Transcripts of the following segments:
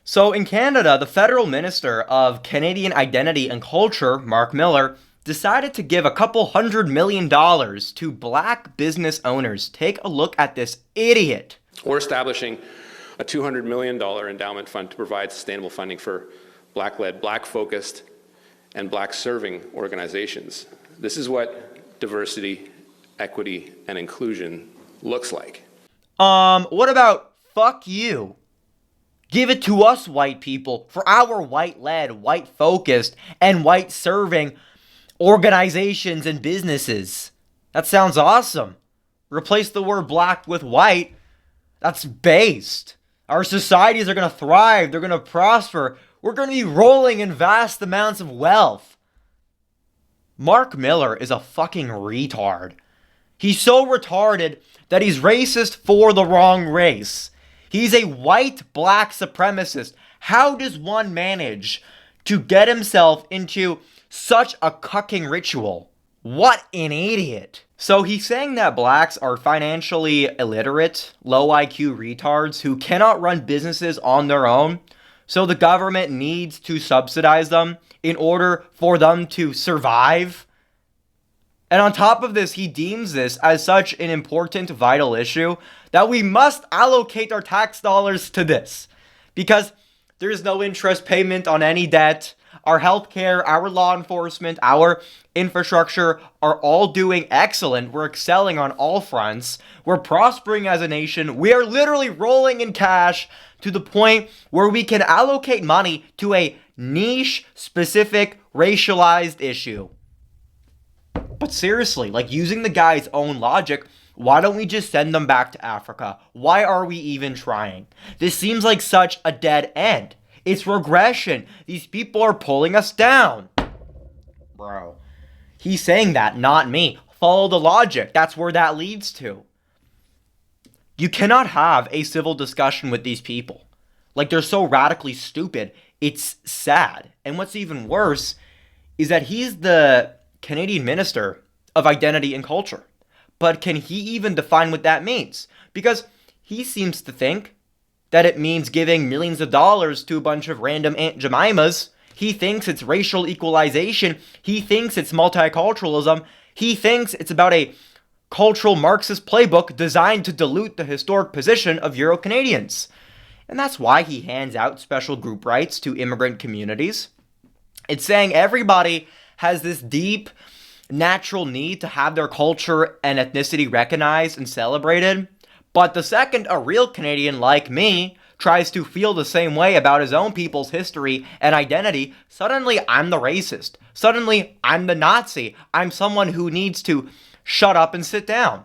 So in Canada, the federal minister of Canadian Identity and Culture, Mark Miller, decided to give a couple $100 million to black business owners. Take a look at this idiot. We're establishing a $200 million endowment fund to provide sustainable funding for black-led, black-focused, and black-serving organizations. This is what diversity, equity, and inclusion looks like. What about fuck you? Give it to us, white people, for our white-led, white-focused, and white-serving organizations and businesses. That sounds awesome. Replace the word black with white. That's based. Our societies are going to thrive. They're going to prosper. We're going to be rolling in vast amounts of wealth. Mark Miller is a fucking retard. He's so retarded that he's racist for the wrong race. He's a white black supremacist. How does one manage to get himself into such a cucking ritual? What an idiot. So he's saying that blacks are financially illiterate, low IQ retards who cannot run businesses on their own. So the government needs to subsidize them in order for them to survive. And on top of this, he deems this as such an important, vital issue that we must allocate our tax dollars to this. Because there's no interest payment on any debt. Our healthcare, our law enforcement, our infrastructure are all doing excellent. We're excelling on all fronts. We're prospering as a nation. We are literally rolling in cash to the point where we can allocate money to a niche, specific, racialized issue. But seriously, like using the guy's own logic, why don't we just send them back to Africa? Why are we even trying? This seems like such a dead end. It's regression. These people are pulling us down. Bro. He's saying that, not me. Follow the logic. That's where that leads to. You cannot have a civil discussion with these people. Like, they're so radically stupid. It's sad. And what's even worse is that he's the Canadian Minister of Identity and Culture. But can he even define what that means? Because he seems to think that it means giving millions of dollars to a bunch of random Aunt Jemimas. He thinks it's racial equalization. He thinks it's multiculturalism. He thinks it's about a cultural Marxist playbook designed to dilute the historic position of Euro-Canadians. And that's why he hands out special group rights to immigrant communities. It's saying everybody has this deep, natural need to have their culture and ethnicity recognized and celebrated. But the second a real Canadian like me tries to feel the same way about his own people's history and identity, suddenly I'm the racist. Suddenly I'm the Nazi. I'm someone who needs to shut up and sit down.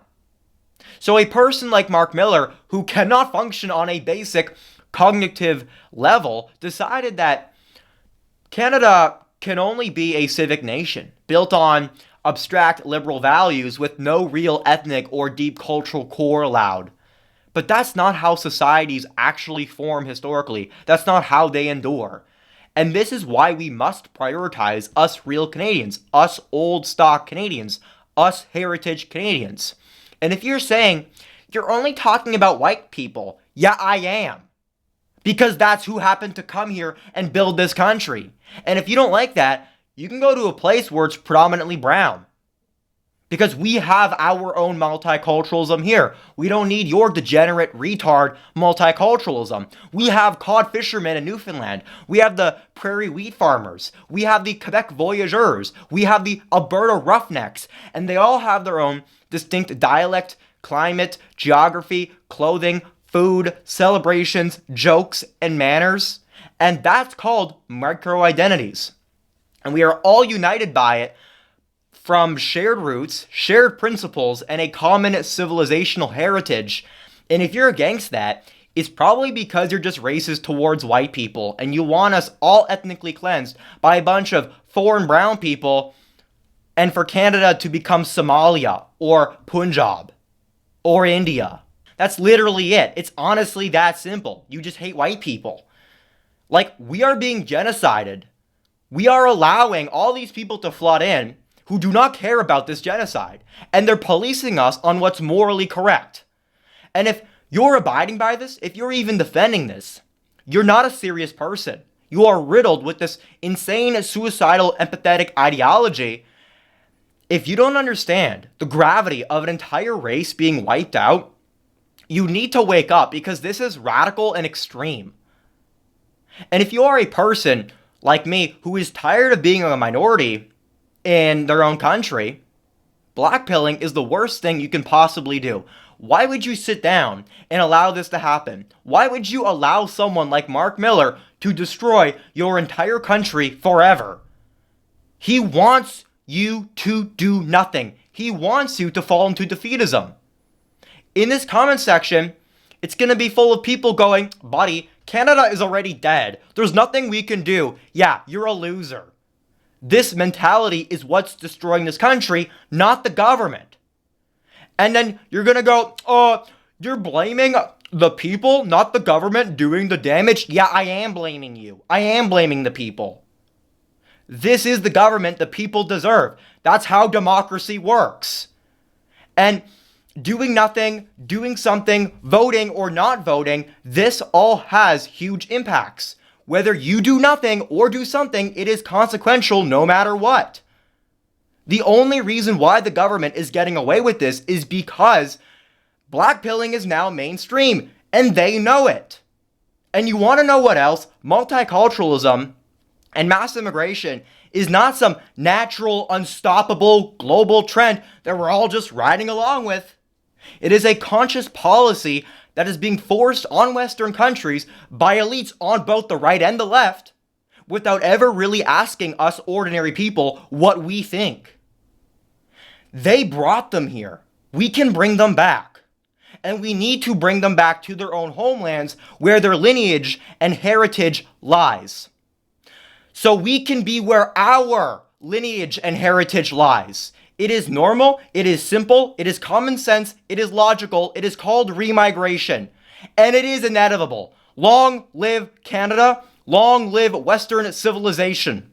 So a person like Mark Miller, who cannot function on a basic cognitive level, decided that Canada can only be a civic nation built on abstract liberal values with no real ethnic or deep cultural core allowed. But that's not how societies actually form historically. That's not how they endure. And this is why we must prioritize us real Canadians, us old stock Canadians, us heritage Canadians. And if you're saying you're only talking about white people, yeah, I am. Because that's who happened to come here and build this country. And if you don't like that, you can go to a place where it's predominantly brown. Because we have our own multiculturalism here. We don't need your degenerate retard multiculturalism. We have cod fishermen in Newfoundland. We have the prairie wheat farmers. We have the Quebec voyageurs. We have the Alberta roughnecks. And they all have their own distinct dialect, climate, geography, clothing, food, celebrations, jokes, and manners. And that's called micro-identities. And we are all united by it from shared roots, shared principles, and a common civilizational heritage. And if you're against that, it's probably because you're just racist towards white people and you want us all ethnically cleansed by a bunch of foreign brown people and for Canada to become Somalia or Punjab or India. That's literally it. It's honestly that simple. You just hate white people. Like, we are being genocided. We are allowing all these people to flood in who do not care about this genocide. And they're policing us on what's morally correct. And if you're abiding by this, if you're even defending this, You're not a serious person. You are riddled with this insane, suicidal, empathetic ideology. If you don't understand the gravity of an entire race being wiped out, you need to wake up, because this is radical and extreme. And if you are a person like me who is tired of being a minority in their own country, blackpilling is the worst thing you can possibly do. Why would you sit down and allow this to happen? Why would you allow someone like Mark Miller to destroy your entire country forever? He wants you to do nothing. He wants you to fall into defeatism. In this comment section, it's going to be full of people going, buddy, Canada is already dead. There's nothing we can do. Yeah, you're a loser. This mentality is what's destroying this country, not the government. And then you're going to go, you're blaming the people, not the government doing the damage. Yeah, I am blaming you. I am blaming the people. This is the government the people deserve. That's how democracy works. And doing nothing, doing something, voting or not voting, this all has huge impacts. Whether you do nothing or do something, it is consequential no matter what. The only reason why the government is getting away with this is because blackpilling is now mainstream, and they know it. And you want to know what else? Multiculturalism and mass immigration is not some natural, unstoppable global trend that we're all just riding along with. It is a conscious policy that is being forced on Western countries by elites on both the right and the left without ever really asking us ordinary people what we think. They brought them here. We can bring them back. And we need to bring them back to their own homelands where their lineage and heritage lies. So we can be where our lineage and heritage lies. It is normal, it is simple, it is common sense, it is logical, it is called remigration, and it is inevitable. Long live Canada, long live Western civilization.